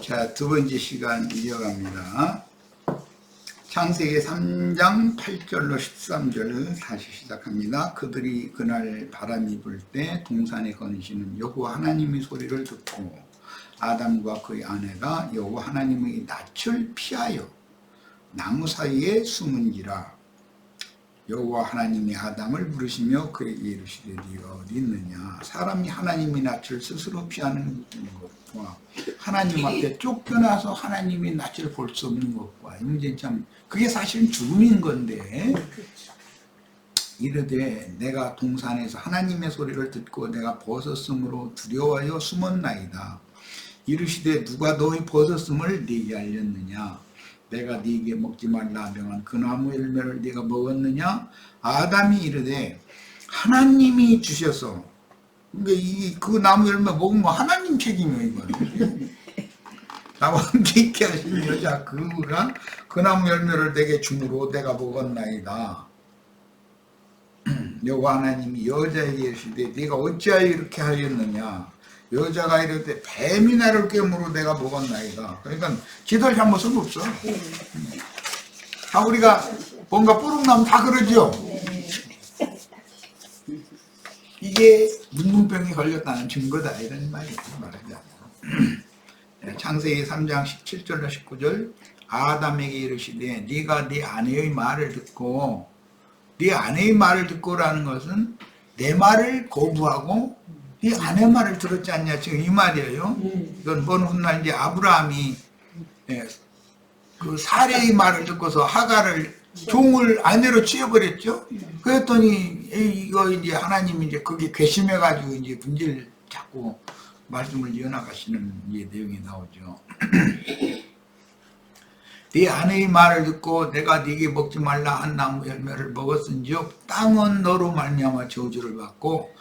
자, 두 번째 시간 이어갑니다. 창세기 3장 8절로 13절 다시 시작합니다. 그들이 그날 바람이 불 때 동산에 거니시는 여호와 하나님의 소리를 듣고 아담과 그의 아내가 여호와 하나님의 낯을 피하여 나무 사이에 숨은지라. 여호와 하나님이 아담을 부르시며 그에게 이르시되 네가 어디 있느냐. 사람이 하나님의 낯을 스스로 피하는 것과 하나님 앞에 쫓겨나서 하나님의 낯을 볼 수 없는 것과 이제 참 그게 사실은 죽음인 건데, 이르되 내가 동산에서 하나님의 소리를 듣고 내가 벗었으므로 두려워하여 숨었나이다. 이르시되 누가 너의 벗었음을 네게 알렸느냐. 내가 네게 먹지 말라 명한 그 나무 열매를 네가 먹었느냐. 아담이 이르되 하나님이 주셔서. 그러니까 그 나무 열매 먹으면 하나님 책임이에요. 이거는 나와 함께 있게 하신 여자 그가 그 나무 열매를 내게 주므로 내가 먹었나이다. 여호와 하나님이 여자에게 이르시되 네가 어찌하여 이렇게 하였느냐. 여자가 이르되 뱀이 나를 깨므로 내가 먹었나이다. 그러니까 지들 잘못은 없어. 다 우리가 뭔가 뽀록나면 다 그러죠. 이게 문둥병이 걸렸다는 증거다 이런 말이죠. 창세기 3장 17절로 19절 아담에게 이르시되 네가 네 아내의 말을 듣고, 네 아내의 말을 듣고라는 것은 내 말을 거부하고 네 아내 말을 들었지 않냐 지금 이 말이에요. 이건 먼 훗날 이제 아브라함이 그 사레의 말을 듣고서 하갈을 종을 아내로 취해버렸죠. 그랬더니 이거 이제 하나님이 이제 그게 괘씸해가지고 이제 문제를 자꾸 말씀을 이어나가시는 이제 내용이 나오죠. 네 아내의 말을 듣고 내가 네게 먹지 말라 한 나무 열매를 먹었은즉 땅은 너로 말미암아 저주를 받고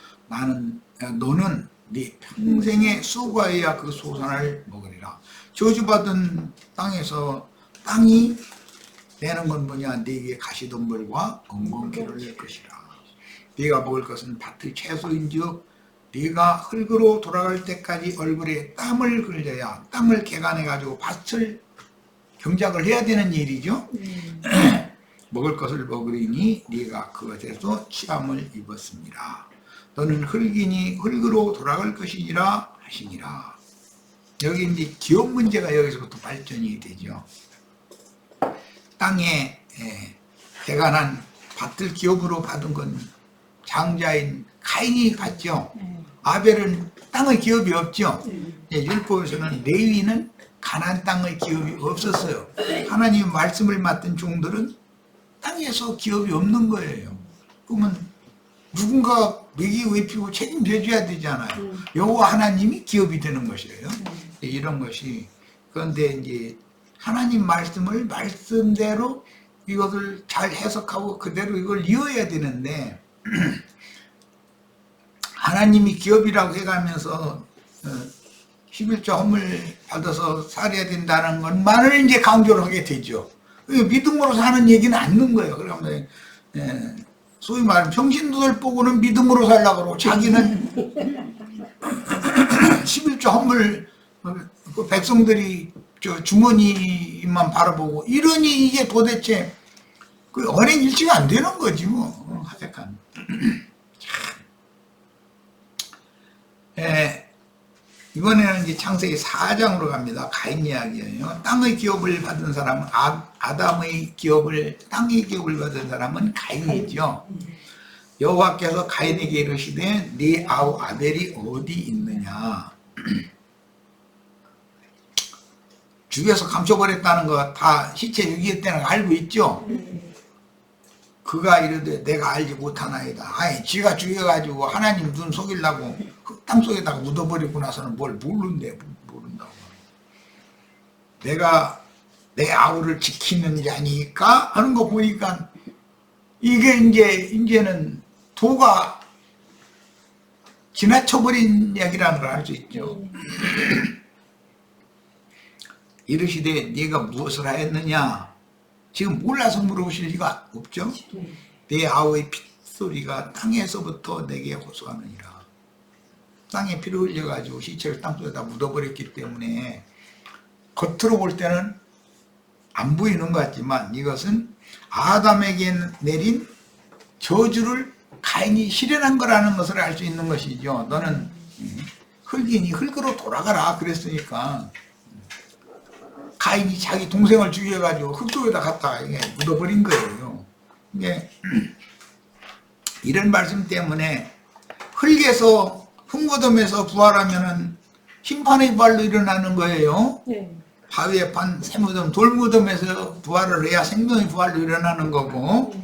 너는 네 평생에 수고하여야 그 소산을 먹으리라. 저주받은 땅에서 땅이 내는 건 뭐냐. 네게 가시덤불과 엉겅퀴를 낼 것이라. 네가 먹을 것은 밭의 채소인즉 네가 흙으로 돌아갈 때까지 얼굴에 땀을 흘려야, 땅을 개간해 가지고 밭을 경작을 해야 되는 일이죠. 먹을 것을 먹으리니 네가 그것에서 취함을 입었습니다. 너는 흙이니 흙으로 돌아갈 것이니라 하시니라. 여기 이제 기업 문제가 여기서부터 발전이 되죠. 땅에 개간한 밭을 기업으로 받은 건 장자인 카인이 받죠. 아벨은 땅의 기업이 없죠. 율법에서는 레위는 가나안 땅의 기업이 없었어요. 하나님 말씀을 맡은 종들은 땅에서 기업이 없는 거예요. 그러면 누군가 먹이고 입히고 책임져줘야 되잖아요. 여호와 하나님이 기업이 되는 것이에요. 이런 것이. 그런데 이제 하나님 말씀을 말씀대로 이것을 잘 해석하고 그대로 이걸 이어야 되는데 하나님이 기업이라고 해가면서 11조 헌물 받아서 살아야 된다는 것만을 이제 강조를 하게 되죠. 믿음으로 사는 얘기는 않는 거예요. 그러면 소위 말하면 평신도들 보고는 믿음으로 살라고 그러고 자기는 11조 헌물 그 백성들이 주머니만 바라보고 이러니 이게 도대체 그 언행일치가 안 되는 거지 뭐. 하여간 이번에는 이제 창세기 4장으로 갑니다. 가인 이야기예요. 땅의 기업을 받은 사람은 아담의 기업을, 땅의 기업을 받은 사람은 가인이죠. 여호와께서 가인에게 이르시되 네 아우 아벨이 어디 있느냐. 죽여서 감춰버렸다는 거 다 시체 유기했다는 거 알고 있죠. 그가 이르되 내가 알지 못하나이다. 아니 지가 죽여가지고 하나님 눈 속이려고 흙땅 속에다가 묻어버리고 나서는 뭘 모른다고. 내가 내 아우를 지키는 자니까 하는 거 보니까 이게 이제는 도가 지나쳐버린 이야기라는 걸 알 수 있죠. 이르시되 네가 무엇을 하였느냐. 지금 몰라서 물어보실 리가 없죠. 내 아우의 핏소리가 땅에서부터 내게 호소하느니라. 땅에 피를 흘려가지고 시체를 땅속에다 묻어버렸기 때문에 겉으로 볼 때는 안 보이는 것 같지만 이것은 아담에게 내린 저주를 가인이 실현한 거라는 것을 알 수 있는 것이죠. 너는 흙이니 흙으로 돌아가라 그랬으니까 가인이 자기 동생을 죽여가지고 흙 속에다 갖다가 묻어버린 거예요. 이게 이런 말씀 때문에 흙무덤에서 부활하면은 심판의 부활로 일어나는 거예요. 네. 바위에 판 쇠무덤, 돌무덤에서 부활을 해야 생명의 부활로 일어나는 거고,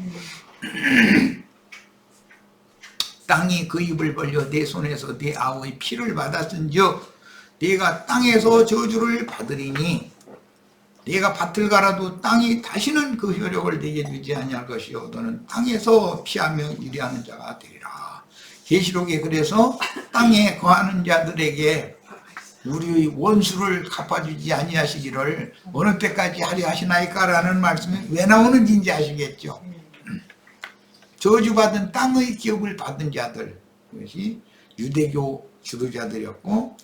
땅이 그 입을 벌려 내 손에서 내 아우의 피를 받았은즉 네가 땅에서 저주를 받으리니 네가 밭을 갈아도 땅이 다시는 그 효력을 내게 주지 아니할 것이요 너는 땅에서 피하며 유리하는 자가 되리라. 계시록에 그래서 땅에 거하는 자들에게 우리의 원수를 갚아주지 아니하시기를 어느 때까지 하려 하시나이까라는 말씀이 왜 나오는지 이제 아시겠죠. 저주받은 땅의 기업을 받은 자들, 그것이 유대교 지도자들이었고,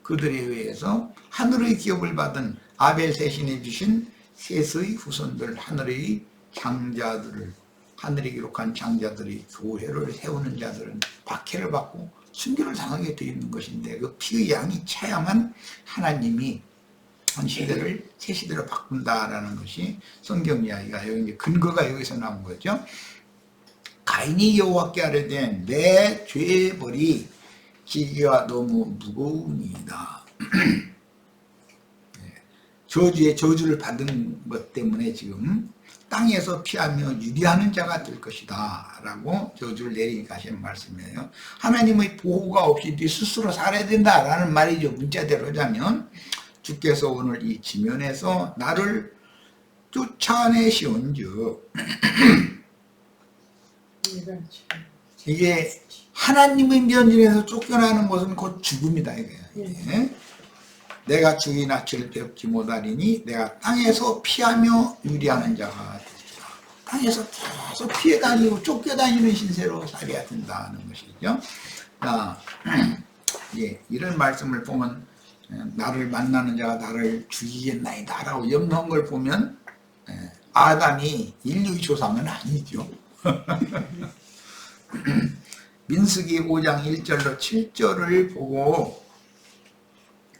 그들에 의해서 하늘의 기업을 받은 아벨 세신해 주신 셋의 후손들, 하늘의 장자들을, 하늘이 기록한 장자들이 교회를 세우는 자들은 박해를 받고 순교를 당하게 되어 있는 것인데, 그 피의 양이 차야만 하나님이 한 시대를 새 시대로 바꾼다라는 것이 성경 이야기가 여기 이제 근거가 여기서 나온 거죠. 가인이 여호와께 아뢰되 내 죄의 벌이 지기가 너무 무거우니이다. 저주를 받은 것 때문에 지금 땅에서 피하며 유리하는 자가 될 것이다 라고 저주를 내리니까 하시는 말씀이에요. 하나님의 보호가 없이 네 스스로 살아야 된다라는 말이죠. 문자대로 하자면 주께서 오늘 이 지면에서 나를 쫓아내시온즉 이게 하나님의 면전에서 쫓겨나는 것은 곧 죽음이다 이거예요. 내가 죽이 낯을 뵙지 못하리니 내가 땅에서 피하며 유리하는 자가 되리라. 땅에서 계속 피해 다니고 쫓겨다니는 신세로 살아야 된다는 것이죠. 이런 말씀을 보면 나를 만나는 자가 나를 죽이겠나이다 라고 염려한 걸 보면 아담이 인류의 조상은 아니죠. 민수기 5장 1절로 7절을 보고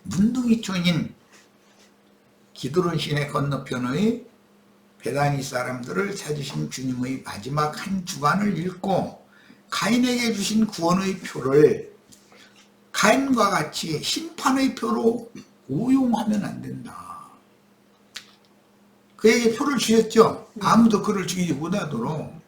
문둥이촌인 기드론 시내 건너편의 베다니 사람들을 찾으신 주님의 마지막 한 주간을 읽고 가인에게 주신 구원의 표를 가인과 같이 심판의 표로 오용하면 안 된다. 그에게 표를 주셨죠. 아무도 그를 죽이지 못하도록.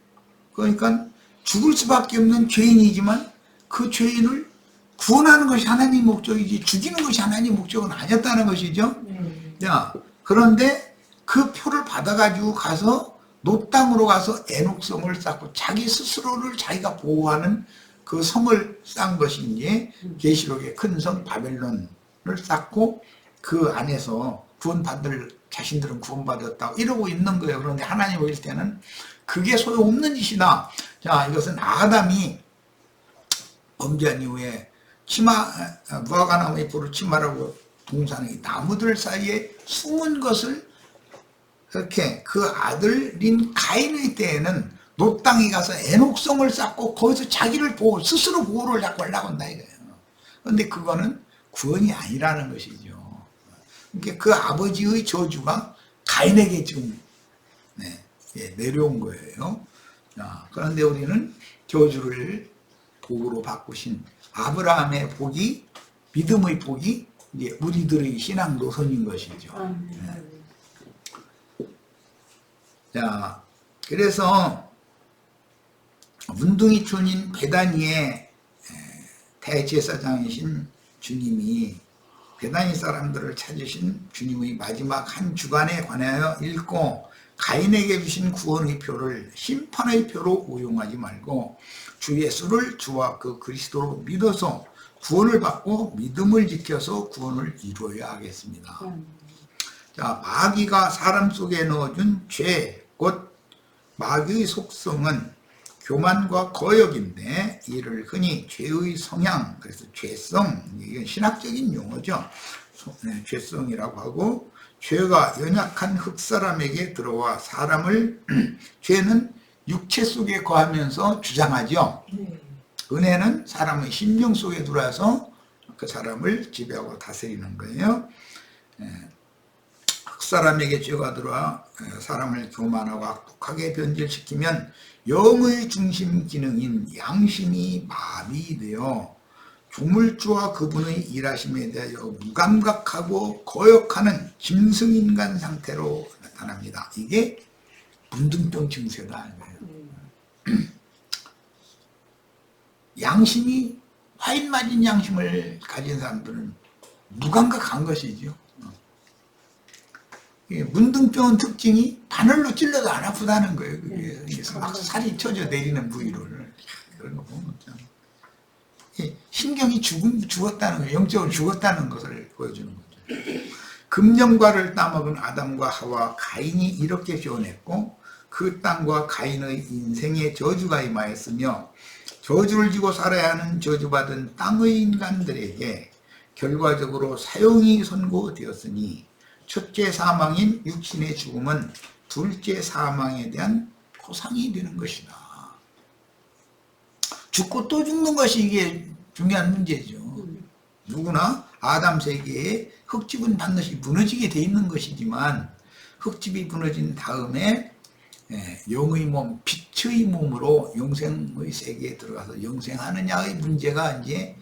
그러니까 죽을 수밖에 없는 죄인이지만 그 죄인을 구원하는 것이 하나님 목적이지 죽이는 것이 하나님 목적은 아니었다는 것이죠. 그런데 그 표를 받아가지고 가서 노 땅으로 가서 애녹성을 쌓고 자기 스스로를 자기가 보호하는 그 성을 쌓은 것이 이제 계시록의 큰 성 바벨론을 쌓고 그 안에서 구원받을 자신들은 구원받았다고 이러고 있는 거예요. 그런데 하나님 보실 때는 그게 소용없는 짓이다. 자, 이것은 아담이 범죄한 이후에 무화과나무의 불을 치마라고 동산의 나무들 사이에 숨은 것을 이렇게 그 아들인 가인의 때에는 노 땅에 가서 애녹성을 쌓고 거기서 자기를 스스로 보호를 하려고 한다 이거예요. 그런데 그거는 구원이 아니라는 것이죠. 그러니까 그 아버지의 저주가 가인에게 지금 내려온 거예요. 그런데 우리는 저주를 복으로 바꾸신 아브라함의 복이, 믿음의 복이 이제 우리들의 신앙 노선인 것이죠. 자, 그래서 문둥이촌인 베다니의 대제사장이신 주님이 베다니 사람들을 찾으신 주님의 마지막 한 주간에 관하여 읽고 가인에게 주신 구원의 표를 심판의 표로 오용하지 말고 주 예수를 주와 그 그리스도로 믿어서 구원을 받고 믿음을 지켜서 구원을 이루어야 하겠습니다. 자, 마귀가 사람 속에 넣어준 죄, 곧 마귀의 속성은 교만과 거역인데 이를 흔히 죄의 성향, 그래서 죄성, 이건 신학적인 용어죠. 죄성이라고 하고, 죄가 연약한 흙사람에게 들어와 사람을 죄는 육체 속에 거하면서 주장하죠. 은혜는 사람의 심령 속에 들어와서 그 사람을 지배하고 다스리는 거예요. 흙사람에게 죄가 들어와 사람을 교만하고 악독하게 변질시키면 영의 중심 기능인 양심이 마비되어 조물주와 그분의 일하심에 대하여 무감각하고 거역하는 짐승인간 상태로 나타납니다. 이게 문둥병 증세다. 양심이 화인 맞은 양심을 가진 사람들은 무감각한 것이죠. 문둥병은 특징이 바늘로 찔러도 안 아프다는 거예요. 그게 막 살이 쳐져 내리는 부위를. 그런 거 보면 참 신경이 죽었다는 거예요. 영적으로 죽었다는 것을 보여주는 거죠. 금령과를 따먹은 아담과 하와 가인이 이렇게 표현했고, 그 땅과 가인의 인생에 저주가 임하였으며 저주를 지고 살아야 하는 저주받은 땅의 인간들에게 결과적으로 사형이 선고되었으니, 첫째 사망인 육신의 죽음은 둘째 사망에 대한 포상이 되는 것이다. 죽고 또 죽는 것이 이게 중요한 문제죠. 누구나 아담 세계에 흙집은 반드시 무너지게 돼 있는 것이지만, 흙집이 무너진 다음에 영의 몸, 빛의 몸으로 영생의 세계에 들어가서 영생하느냐의 문제가 이제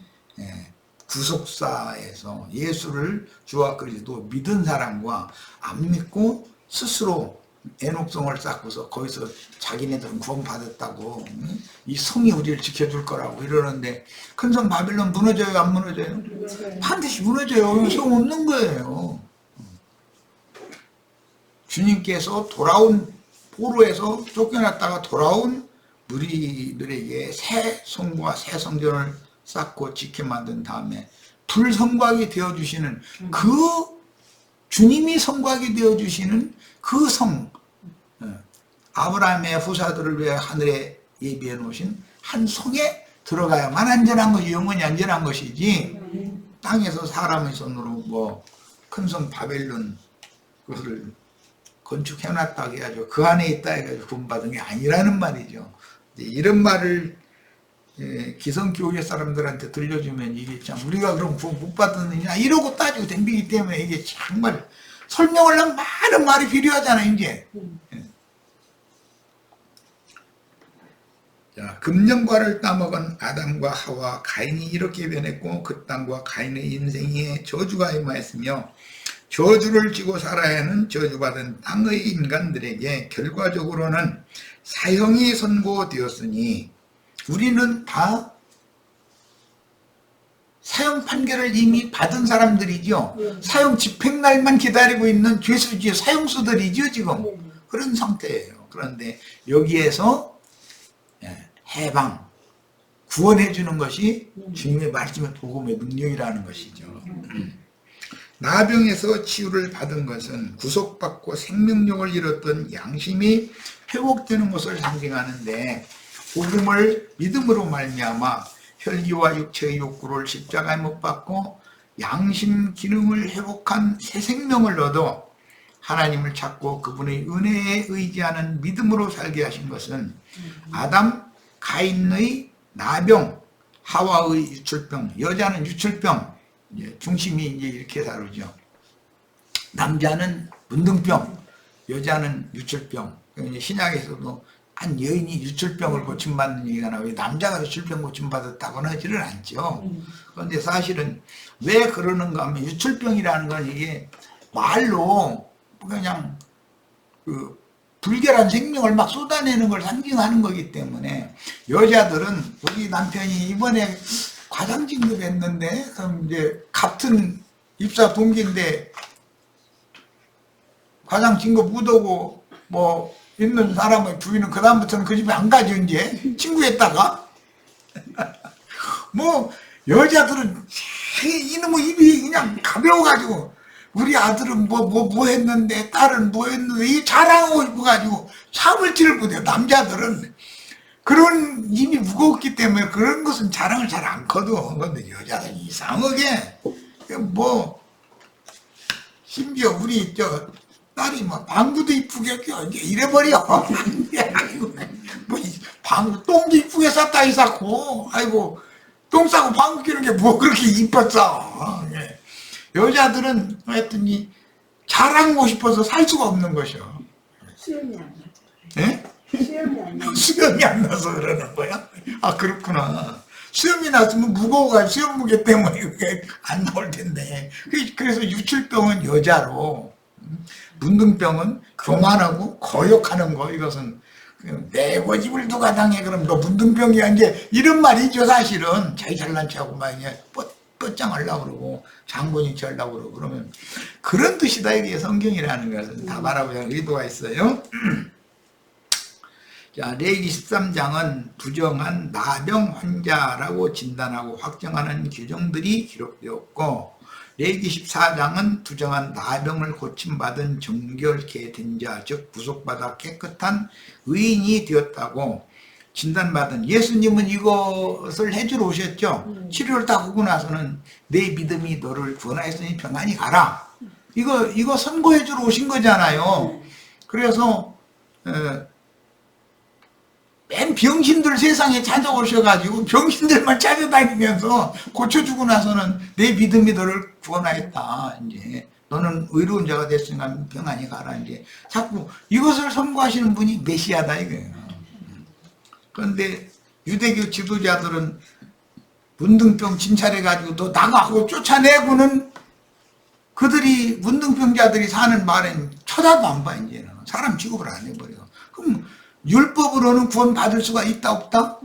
구속사에서 예수를 주와 그리스도 믿은 사람과 안 믿고 스스로 애녹성을 쌓고서 거기서 자기네들은 구원받았다고 이 성이 우리를 지켜줄 거라고 이러는데, 큰 성 바빌론 무너져요, 안 무너져요? 반드시 무너져요. 성 없는 거예요. 주님께서 돌아온 포로에서 쫓겨났다가 돌아온 무리들에게 새 성과 새 성전을 쌓고 지켜 만든 다음에 불성곽이 되어주시는 그 주님이 성곽이 되어주시는 그 성, 아브라함의 후사들을 위해 하늘에 예비해 놓으신 한 성에 들어가야만 안전한 것이, 영원히 안전한 것이지, 땅에서 사람의 손으로 뭐 큰 성 바벨론 그것을 건축해놨다고 해가지고 그 안에 있다 해가지고 구원받은 게 아니라는 말이죠. 이런 말을 기성교회 사람들한테 들려주면 이게 참 우리가 그럼 구원 못 받았느냐 이러고 따지고 덤비기 때문에 이게 정말 설명을 하면 많은 말이 필요하잖아요. 이제 자, 금령과를 따먹은 아담과 하와 가인이 이렇게 변했고, 그 땅과 가인의 인생에 저주가 임하였으며 저주를 지고 살아야 하는 저주받은 땅의 인간들에게 결과적으로는 사형이 선고되었으니, 우리는 다 사형 판결을 이미 받은 사람들이죠. 사형 집행날만 기다리고 있는 죄수지의 사형수들이죠, 지금. 그런 상태예요. 그런데 여기에서 해방, 구원해 주는 것이 주님의 말씀의 복음의 능력이라는 것이죠. 나병에서 치유를 받은 것은 구속받고 생명력을 잃었던 양심이 회복되는 것을 상징하는데, 복음을 믿음으로 말미암아 혈기와 육체의 욕구를 십자가에 못 박고 양심 기능을 회복한 새 생명을 얻어 하나님을 찾고 그분의 은혜에 의지하는 믿음으로 살게 하신 것은 아담, 가인의 나병, 하와의 유출병, 여자는 유출병, 중심이 이제 이렇게 다루죠. 남자는 문둥병, 여자는 유출병. 신약에서도 한 여인이 유출병을 고침받는 얘기가 나와요. 남자가 유출병 고침받았다고는 하지를 않죠. 그런데 사실은 왜 그러는가 하면, 유출병이라는 건 이게 말로 그냥 그 불결한 생명을 막 쏟아내는 걸 상징하는 거기 때문에, 여자들은 우리 남편이 이번에 과장 진급했는데, 그럼 이제 같은 입사 동기인데 과장 진급 못 오고 뭐 있는 사람의 부인은 그 다음부터는 그 집에 안 가죠. 이제 친구했다가 뭐 여자들은 이놈의 입이 그냥 가벼워가지고, 우리 아들은 뭐 했는데 딸은 뭐 했는데 이 자랑하고 싶어가지고 참을 티를 못해요. 남자들은 그런 입이 무겁기 때문에 그런 것은 자랑을 잘 안 거둬. 근데 여자는 이상하게 뭐 심지어 우리 딸이 뭐 방구도 이쁘게 껴 이제 이래버려. 아이고, 뭐 방구 똥도 이쁘게 쌌다 이 쌓고 아이고 똥 싸고 방구 끼는 게 뭐 그렇게 이뻤어. 예. 여자들은 하여튼이 자랑하고 싶어서 살 수가 없는 것이요. 수염이 안 나죠. 예? 수염이 안 나죠. 수염이 안 나서 그러는 거야? 아 그렇구나. 수염이 났으면 무거워가 수염 무게 때문에 그게 안 나올 텐데. 그래서 유출병은 여자로, 문둥병은 교만하고 거역하는 거. 이것은 내 고집을 누가 당해 그럼 너 문둥병이야 이제 이런 말이죠. 사실은 자기 잘난 체하고 막 이제 뻗장하려고 그러고 장본인 취하려고 그러고 그러면 그런 뜻이다. 이게 성경이라는 것은 다 바라보자 의도가 있어요. 자, 레위기 13장은 부정한 나병 환자라고 진단하고 확정하는 규정들이 기록되었고, 레위기 14장은 부정한 나병을 고침받은 정결케 된 자, 즉 구속받아 깨끗한 의인이 되었다고 진단받은, 예수님은 이것을 해주러 오셨죠. 치료를 다 하고 나서는 내 믿음이 너를 구원하였으니 평안히 가라. 이거 선고해 주러 오신 거잖아요. 그래서 맨 병신들 세상에 찾아오셔가지고 병신들만 찾아다니면서 고쳐주고 나서는 내 믿음이 너를 구원하였다. 이제 너는 의로운 자가 됐으니까 평안히 가라. 이제 자꾸 이것을 선고하시는 분이 메시아다 이거예요. 그런데 유대교 지도자들은 문둥병 진찰해가지고 너 나가고 쫓아내고는 그들이 문둥병자들이 사는 말엔 쳐다도 안 봐. 이제는 사람 취급을 안 해버려. 그럼 율법으로는 구원 받을 수가 있다 없다?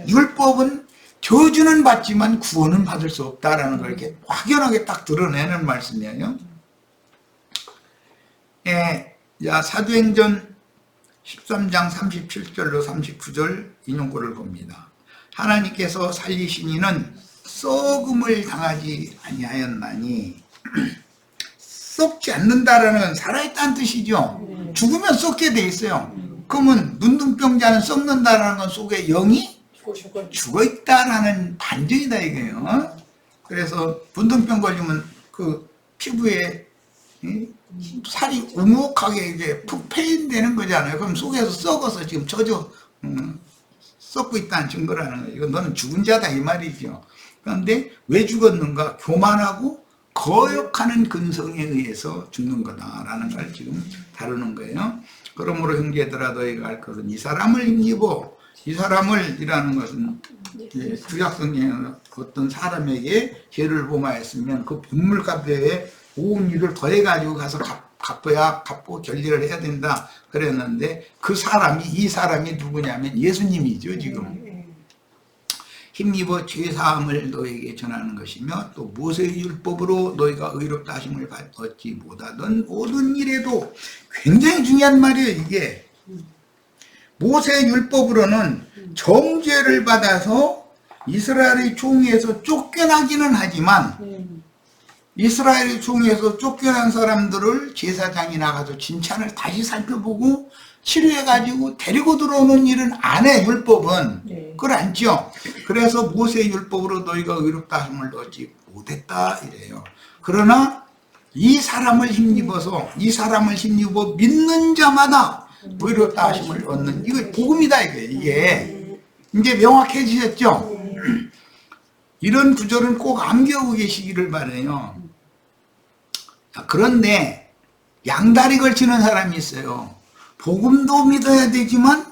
율법은 저주는 받지만 구원은 받을 수 없다라는 걸 이렇게 확연하게 딱 드러내는 말씀이에요. 예, 자, 사도행전 13장 37절로 39절 인용구를 봅니다. 하나님께서 살리신 이는 썩음을 당하지 아니하였나니, 썩지 않는다라는 건 살아있다는 뜻이죠. 죽으면 썩게 돼 있어요. 그러면 문둥병자는 썩는다라는 건 속에 영이 죽어있다라는 반증이다 이거예요. 그래서 문둥병 걸리면 그 피부에 살이 우묵하게 이제 푹 패인되는 거잖아요. 그럼 속에서 썩어서 지금 썩고 있다는 증거라는 거예요. 이건 너는 죽은 자다 이 말이죠. 그런데 왜 죽었는가? 교만하고 거역하는 근성에 의해서 죽는 거다라는 걸 지금 다루는 거예요. 그러므로 형제들아 너희가 알 것은 이 사람을 힘입어, 이 사람을 이라는 것은 구약성경에 어떤 사람에게 죄를 범하였으면 그 분물값에 온 일을 더해가지고 가서 갚고 결리를 해야 된다 그랬는데, 이 사람이 누구냐면 예수님이죠. 지금 힘입어 죄사함을 너에게 전하는 것이며, 또 모세의 율법으로 너희가 의롭다 하심을 얻지 못하던 모든 일에도, 굉장히 중요한 말이에요. 이게 모세의 율법으로는 정죄를 받아서 이스라엘의 종에서 쫓겨나기는 하지만, 이스라엘의 종에서 쫓겨난 사람들을 제사장이 나가서 진찬을 다시 살펴보고 치료해가지고 데리고 들어오는 일은 안 해. 율법은 그걸 안죠. 그래서 모세의 율법으로 너희가 의롭다 하심을 얻지 못했다 이래요. 그러나 이 사람을 힘입어 믿는 자마다 의롭다 하심을 얻는, 이거 복음이다 이게 이제 명확해지셨죠. 이런 구절은 꼭 암기하고 계시기를 바라요. 그런데 양다리 걸치는 사람이 있어요. 복음도 믿어야 되지만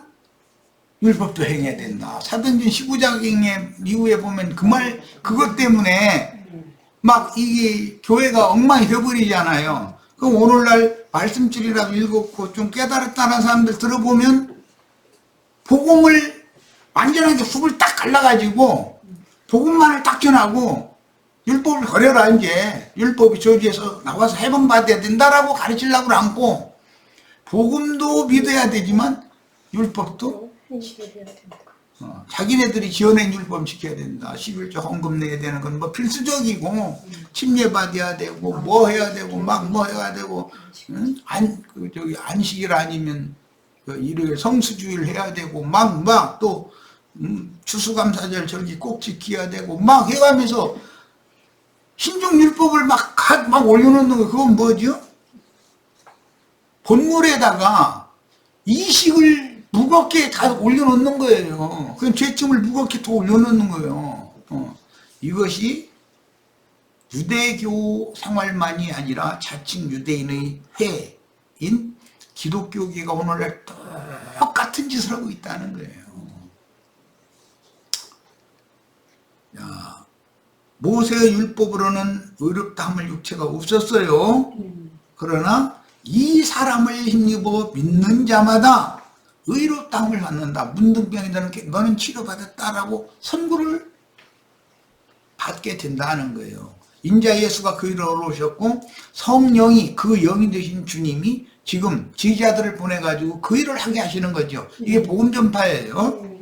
율법도 행해야 된다. 사도행전 19장 이후에 보면 그것 때문에 막 이게 교회가 엉망이 되어버리잖아요. 그럼 오늘날 말씀줄이라도 읽었고 좀 깨달았다는 사람들 들어보면 복음을 완전하게 훅을 딱 갈라가지고 복음만을 딱 전하고 율법을 버려라. 이제 율법이 저주에서 나와서 해방받아야 된다라고 가르치려고 않고, 복음도 믿어야 되지만 율법도 자기네들이 지어낸 율법 지켜야 된다. 11조 헌금 내야 되는 건 뭐 필수적이고, 침례받아야 되고 뭐 해야 되고 막 뭐 해야 되고, 안식일 아니면 일요일 성수주일 해야 되고 막 또 추수감사절 절기 꼭 지켜야 되고 막 해가면서 신종율법을 막 올려놓는 거, 그건 뭐죠? 본물에다가 이식을 무겁게 다 올려놓는 거예요. 그 죄점을 무겁게 더 올려놓는 거예요. 이것이 유대교 생활만이 아니라 자칭 유대인의 회인 기독교계가 오늘날 똑같은 짓을 하고 있다는 거예요. 야, 모세의 율법으로는 의롭다함을 육체가 없었어요. 그러나 이 사람을 힘입어 믿는 자마다 의롭다함을 받는다. 문둥병이든 너는 치료받았다라고 선고를 받게 된다는 거예요. 인자 예수가 그 일을 오셨고 성령이 그 영이 되신 주님이 지금 지지자들을 보내가지고 그 일을 하게 하시는 거죠. 이게 복음 전파예요.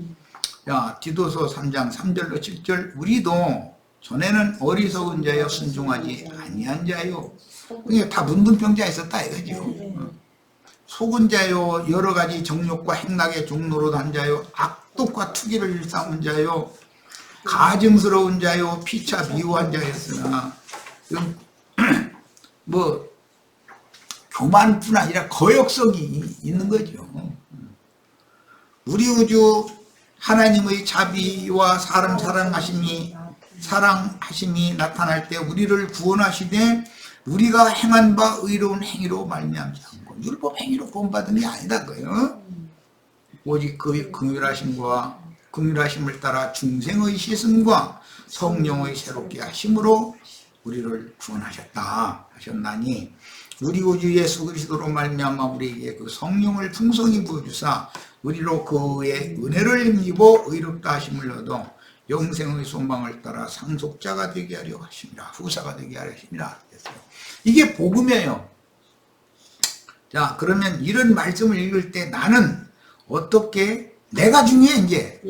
야, 디도서 3장 3절로 7절 우리도 전에는 어리석은 자여 순종하지 아니한 자요. 그게 다 문둥병자 있었다 이거죠. 속은 자요 여러 가지 정욕과 행락의 종로로 단 자요 악독과 투기를 일삼은 자요 가증스러운 자요 피차 미워한 자였으나 뭐 교만뿐 아니라 거역성이 있는 거죠. 우리 우주 하나님의 자비와 사람 사랑하심이 나타날 때 우리를 구원하시되 우리가 행한 바 의로운 행위로 말미암지 않고 율법 행위로 구원받은 게 아니다 거예요. 오직 그의 긍휼하심을 따라 중생의 씻음과 성령의 새롭게 하심으로 우리를 구원하셨다 하셨나니 우리 우주 예수 그리스도로 말미암아 우리에게 그 성령을 풍성히 부어주사 우리로 그의 은혜를 힘입어 의롭다 하심을 얻어 영생의 소망을 따라 상속자가 되게 하려 하십니다. 후사가 되게 하려 하십니다. 이게 복음이에요. 자, 그러면 이런 말씀을 읽을 때 나는 어떻게, 내가 중요해 이제.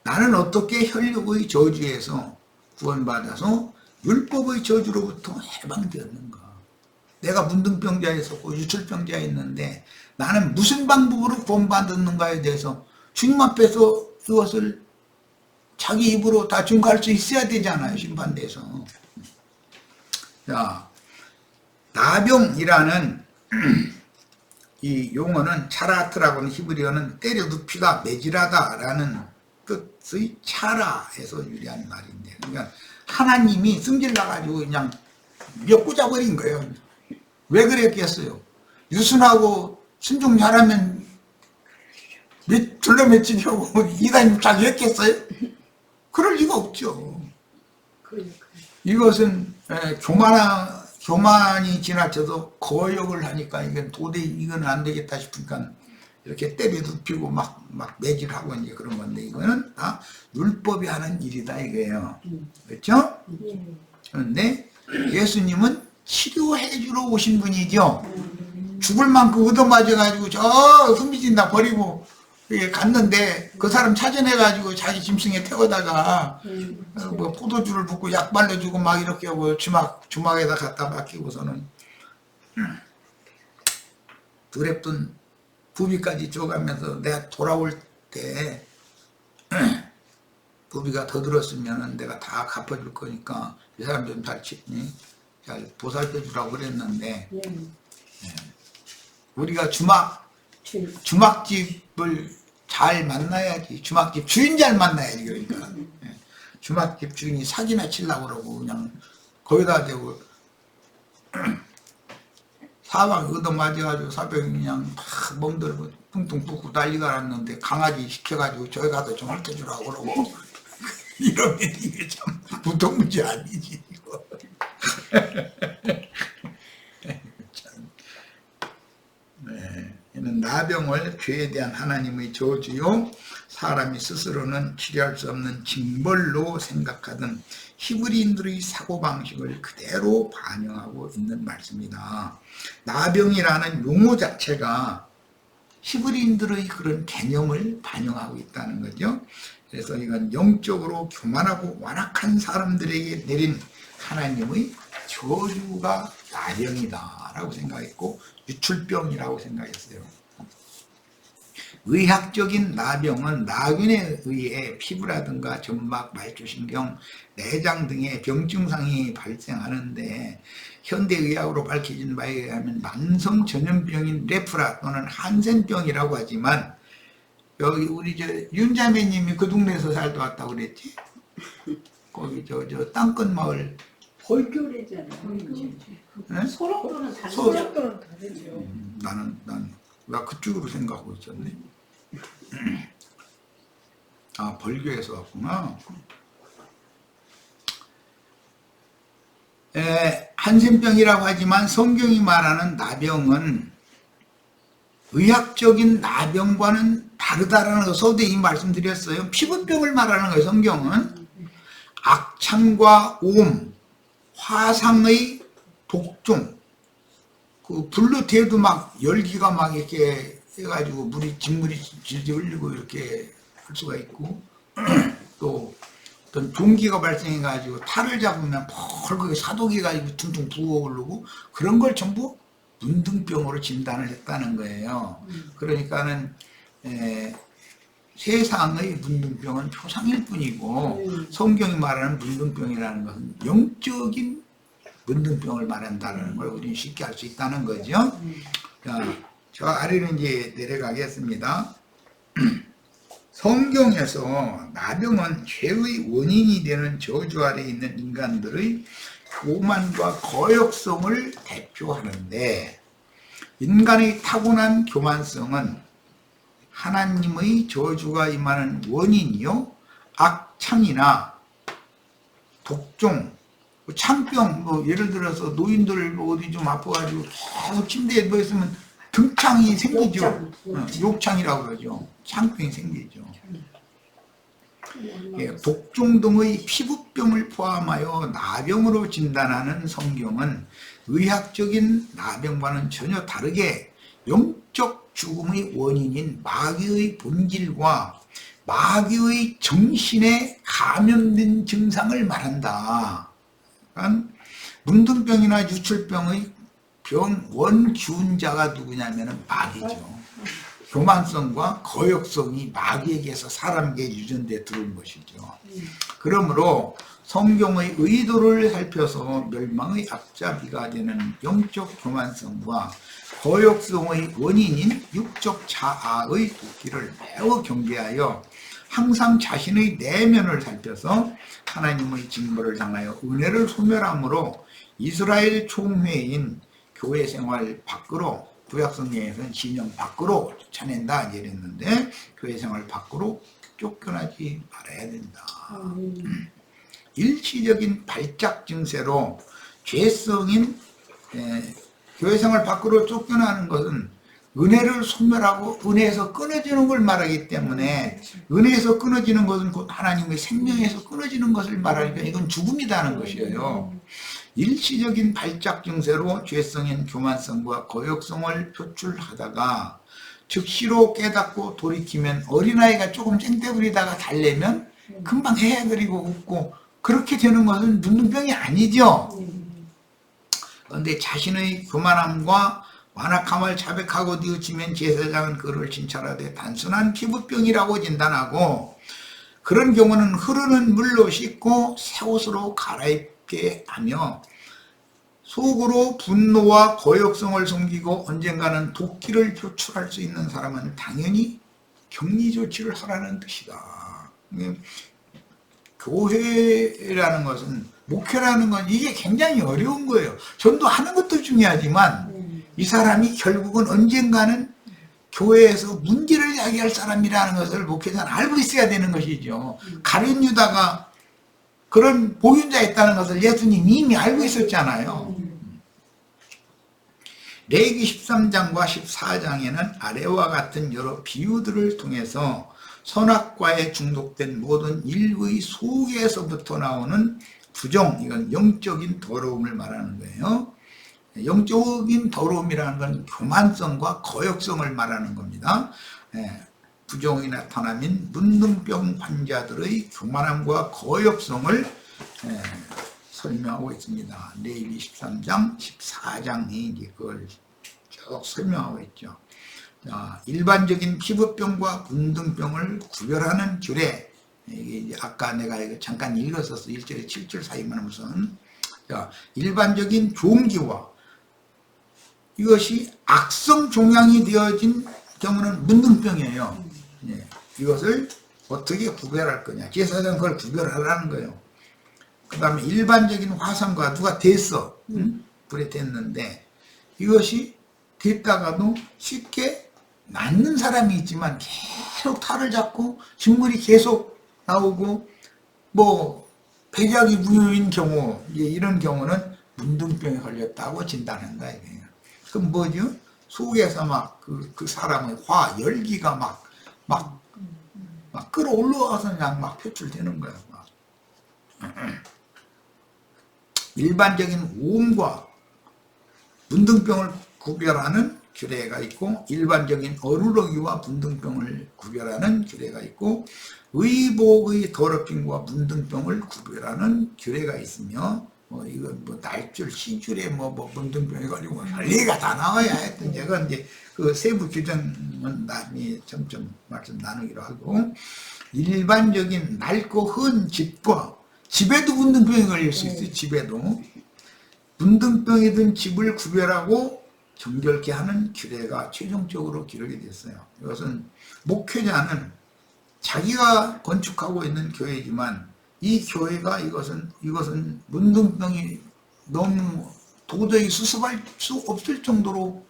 나는 어떻게 혈육의 저주에서 구원받아서 율법의 저주로부터 해방되었는가. 내가 문둥병자였었고 유출병자였는데 나는 무슨 방법으로 구원받았는가에 대해서 주님 앞에서 그것을 자기 입으로 다 증거할 수 있어야 되잖아요. 심판대에서. 자, 나병이라는 이 용어는 차라트라고는 히브리어는 때려 눕히다 매질하다라는 뜻의 차라에서 유래한 말인데, 그러니까 하나님이 승질나가지고 그냥 몇 꽂아버린 거예요. 왜 그랬겠어요? 유순하고 순종 잘하면 둘러 며칠이고 이단 잘 했겠어요? 그럴 리가 없죠. 이것은 교만이 지나쳐서 거역을 하니까 이건 도저히 이건 안 되겠다 싶으니까 이렇게 때려 눕히고 막 매질하고 이제 그런 건데 이거는 다 율법이 하는 일이다 이거예요. 그렇죠? 그런데 예수님은 치료해 주러 오신 분이죠. 죽을 만큼 얻어맞아가지고 저 흠비진다 버리고 갔는데 그 사람 찾아내가지고 자기 짐승에 태워다가 뭐 포도주를 붓고 약 발라주고 막 이렇게 하고 주막에다 갖다 맡기고서는 두렵던 부비까지 줘가면서 내가 돌아올 때 부비가 더 들었으면 내가 다 갚아줄 거니까 이 사람 좀 잘 보살펴 주라고 그랬는데 우리가 주막집을 잘 만나야지. 주막집 주인 잘 만나야지. 그러니까 주막집 주인이 사기나 치려고 그러고 그냥 거기다 대고 사방 얻어맞아가지고 사병이 그냥 막 몸들고 퉁퉁 붓고 난리가 났는데 강아지 시켜가지고 저기 가서 좀 핥아주라고 그러고 이러면 이게 참 보통 문제 아니지 이거. 이는 나병을 죄에 대한 하나님의 저주요 사람이 스스로는 치료할 수 없는 징벌로 생각하던 히브리인들의 사고방식을 그대로 반영하고 있는 말씀이다. 나병이라는 용어 자체가 히브리인들의 그런 개념을 반영하고 있다는 거죠. 그래서 이건 영적으로 교만하고 완악한 사람들에게 내린 하나님의 저주가 나병이다 라고 생각했고 유출병이라고 생각했어요. 의학적인 나병은 나균에 의해 피부라든가 점막, 말초신경, 내장 등의 병증상이 발생하는데 현대의학으로 밝혀진 바에 의하면 만성 전염병인 레프라 또는 한센병이라고 하지만 여기 우리 저 윤자매님이 그 동네에서 살다 왔다고 그랬지? 거기 저 땅끝 마을 볼교래잖아요. 네? 소록도는 다르죠. 소록도는 다르죠. 나 그쪽으로 생각하고 있었네. 아, 벌교에서 왔구나. 한센병이라고 하지만 성경이 말하는 나병은 의학적인 나병과는 다르다라는 거 서두에 말씀드렸어요. 피부병을 말하는 거예요. 성경은 악창과 옴, 화상의 독종, 그 불로 대도 막 열기가 막 이렇게 해가지고 진물이 질질 흘리고 이렇게 할 수가 있고 또 어떤 종기가 발생해가지고 탈을 잡으면 펄겋게 사독이 가지고 퉁퉁 부어오르고 그런 걸 전부 문둥병으로 진단을 했다는 거예요. 그러니까는 세상의 문둥병은 표상일 뿐이고 성경이 말하는 문둥병이라는 것은 영적인 문둥병을 말한다는 걸 우리는 쉽게 알 수 있다는 거죠. 자, 저 아래로 이제 내려가겠습니다. 성경에서 나병은 죄의 원인이 되는 저주 아래에 있는 인간들의 교만과 거역성을 대표하는데 인간의 타고난 교만성은 하나님의 저주가 임하는 원인이요 악창이나 독종, 창병, 예를 들어서 노인들 어디 좀 아파가지고 계속 침대에 누워 있으면 등창이 생기죠. 욕창이라고 그러죠. 창병이 생기죠. 독종 등의 피부병을 포함하여 나병으로 진단하는 성경은 의학적인 나병과는 전혀 다르게 영적 죽음의 원인인 마귀의 본질과 마귀의 정신에 감염된 증상을 말한다. 그러니까 문둥병이나 유출병의 병 원기운자가 누구냐면 마귀죠. 교만성과 거역성이 마귀에게서 사람에게 유전돼 들어온 것이죠. 그러므로 성경의 의도를 살펴서 멸망의 앞잡이가 되는 영적 교만성과 거역성의 원인인 육적 자아의 도끼를 매우 경계하여 항상 자신의 내면을 살펴서 하나님의 징벌을 당하여 은혜를 소멸함으로 이스라엘 총회인 교회 생활 밖으로 구약성경에서는 진영 밖으로 쫓아낸다 이랬는데 교회 생활 밖으로 쫓겨나지 말아야 된다. 일시적인 발작 증세로 죄성인 교회 생활 밖으로 쫓겨나는 것은 은혜를 소멸하고 은혜에서 끊어지는 걸 말하기 때문에 은혜에서 끊어지는 것은 곧 하나님의 생명에서 끊어지는 것을 말하니까 이건 죽음이라는 것이에요. 일시적인 발작 증세로 죄성인 교만성과 거역성을 표출하다가 즉시로 깨닫고 돌이키면 어린아이가 조금 쨍대부리다가 달래면 금방 헤헤거리고 웃고 그렇게 되는 것은 문둥병이 아니죠. 그런데 자신의 교만함과 완악함을 자백하고 뉘우치면 제사장은 그를 진찰하되 단순한 피부병이라고 진단하고 그런 경우는 흐르는 물로 씻고 새 옷으로 갈아입게 하며 속으로 분노와 거역성을 숨기고 언젠가는 도끼를 표출할 수 있는 사람은 당연히 격리 조치를 하라는 뜻이다. 교회라는 것은 목회라는 건 이게 굉장히 어려운 거예요. 전도하는 것도 중요하지만 이 사람이 결국은 언젠가는 교회에서 문제를 야기할 사람이라는 것을 목회자는 알고 있어야 되는 것이죠. 가룟 유다가 그런 보균자였다는 것을 예수님이 이미 알고 있었잖아요. 레위기 13장과 14장에는 아래와 같은 여러 비유들을 통해서 선악과에 중독된 모든 인류의 속에서부터 나오는 부정, 이건 영적인 더러움을 말하는 거예요. 영적인 더러움이라는 건 교만성과 거역성을 말하는 겁니다. 부정이 나타나면 문둥병 환자들의 교만함과 거역성을 설명하고 있습니다. 레위기 13장, 14장이 이제 그걸 쭉 설명하고 있죠. 자, 일반적인 피부병과 문둥병을 구별하는 규례. 이게 이제 아까 내가 이거 잠깐 읽었었어. 1절에 7절 사이만 무슨. 자, 일반적인 종기와 이것이 악성 종양이 되어진 경우는 문둥병이에요. 예, 이것을 어떻게 구별할 거냐. 제사장은 그걸 구별하라는 거예요. 그 다음에 일반적인 화상과 누가 됐어. 불에 됐는데 이것이 됐다가도 쉽게 낫는 사람이 있지만 계속 탈을 잡고 진물이 계속 나오고 뭐 백약이 무효인 경우 이런 경우는 문둥병에 걸렸다고 진단한다 이거예요. 그럼 뭐죠? 속에서 막 그 사람의 열기가 막 끌어올라와서 그냥 막 표출되는 거예요. 막. 일반적인 오음과 문둥병을 구별하는 규례가 있고 일반적인 어루러기와 문둥병을 구별하는 규례가 있고 의복의 더럽힘과 문둥병을 구별하는 규례가 있으며 뭐 이건 뭐 날줄 시줄에 뭐 문둥병이 걸리고 별리가 다 나와야 했던 제가 이제 그 세부 규정은 나중에 점점 말씀 나누기로 하고 일반적인 낡고 흔 집과 집에도 문둥병이 걸릴 수 있어요. 집에도 문둥병이 든 집을 구별하고 정결케 하는 규례가 최종적으로 기록이 됐어요. 이것은 목회자는 자기가 건축하고 있는 교회지만 이 교회가 이것은 문둥병이 너무 도저히 수습할 수 없을 정도로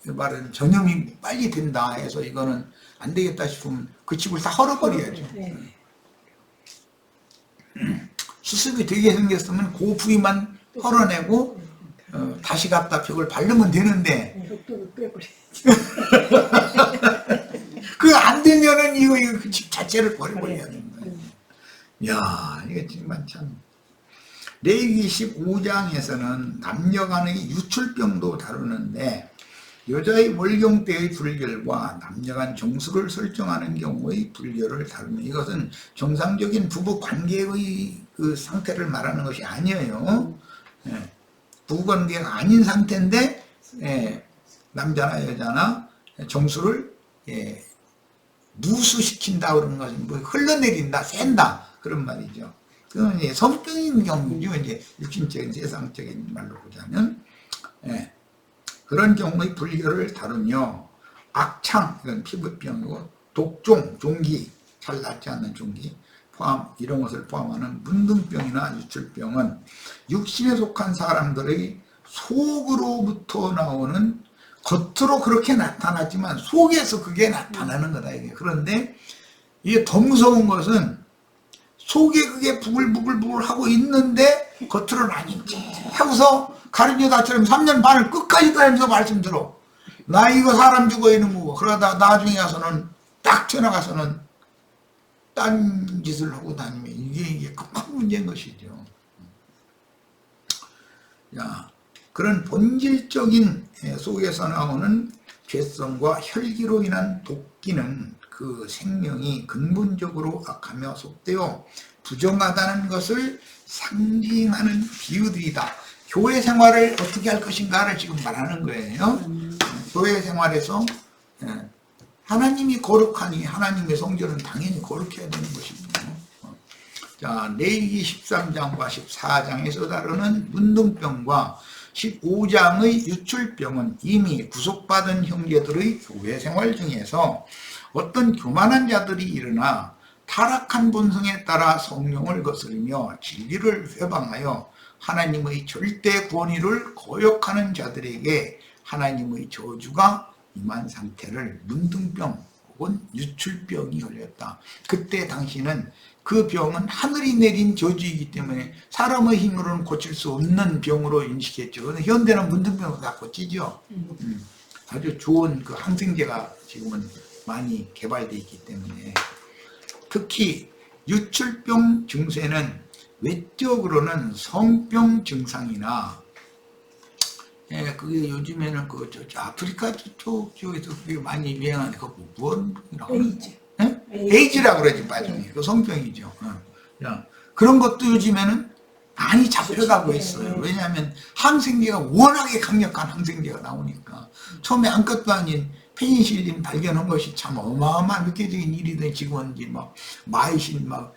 말은 전염이 빨리 된다 해서 이거는 안 되겠다 싶으면 그 집을 다 헐어버려야죠. 수습이 되게 생겼으면 그 부위만 헐어내고 다시 갖다 벽을 바르면 되는데 벽돌을 빼버려. 그거 안 되면은 이거 그 집 자체를 버려버려야 되는 거예요. 야, 이거 정말 참. 레위기 15장에서는 남녀 간의 유출병도 다루는데 여자의 월경 때의 불결과 남녀 간 정수를 설정하는 경우의 불결을 다루는 이것은 정상적인 부부 관계의 그 상태를 말하는 것이 아니에요. 예. 부부 관계가 아닌 상태인데 남자나 여자나 정수를 누수시킨다 그러는 것은 뭐 흘러내린다, 샌다 그런 말이죠. 그건 이제 성병인 경우죠. 이제 육신적인 세상적인 말로 보자면 그런 경우의 불결을 다루며 악창 이건 피부병이고 독종, 종기 잘 낫지 않는 종기 포함 이런 것을 포함하는 문둥병이나 유출병은 육신에 속한 사람들의 속으로부터 나오는 겉으로 그렇게 나타나지만 속에서 그게 나타나는 거다 이게. 그런데 이게 더 무서운 것은 속에 그게 부글부글 하고 있는데 겉으로는 아닌지 하고서 가룟유다처럼 3년 반을 끝까지 다니면서 말씀 들어. 나 이거 사람 죽어 있는 거고 그러다 나중에 가서는 딱 튀어나가서는 딴 짓을 하고 다니면 이게 큰 문제인 것이죠. 야, 그런 본질적인 속에서 나오는 죄성과 혈기로 인한 독기는 그 생명이 근본적으로 악하며 속되어 부정하다는 것을 상징하는 비유들이다. 교회 생활을 어떻게 할 것인가를 지금 말하는 거예요. 교회 생활에서 하나님이 거룩하니 하나님의 성전은 당연히 거룩해야 되는 것입니다. 자, 레위기 13장과 14장에서 다루는 문둥병과 15장의 유출병은 이미 구속받은 형제들의 교회 생활 중에서 어떤 교만한 자들이 일어나 타락한 본성에 따라 성령을 거스르며 진리를 회방하여 하나님의 절대 권위를 거역하는 자들에게 하나님의 저주가 임한 상태를 문둥병 혹은 유출병이 걸렸다. 그때 당시는 그 병은 하늘이 내린 저주이기 때문에 사람의 힘으로는 고칠 수 없는 병으로 인식했죠. 근데 현대는 문둥병으로 다 고치죠. 아주 좋은 그 항생제가 지금은 많이 개발되어 있기 때문에 특히 유출병 증세는 외적으로는 성병 증상이나 그게 요즘에는 저 아프리카 쪽에서 그게 많이 유행하는 그 무언병이라고 에이즈. 에이즈라 그러지 나중에 그 성병이죠. 그런 것도 요즘에는 많이 잡혀가고 있어요. 왜냐하면 항생제가 워낙에 강력한 항생제가 나오니까 처음에 아무것도 아닌 페니실린 발견한 것이 참 어마어마한 획기적인 일이던 지금은 이제 막 마이신 막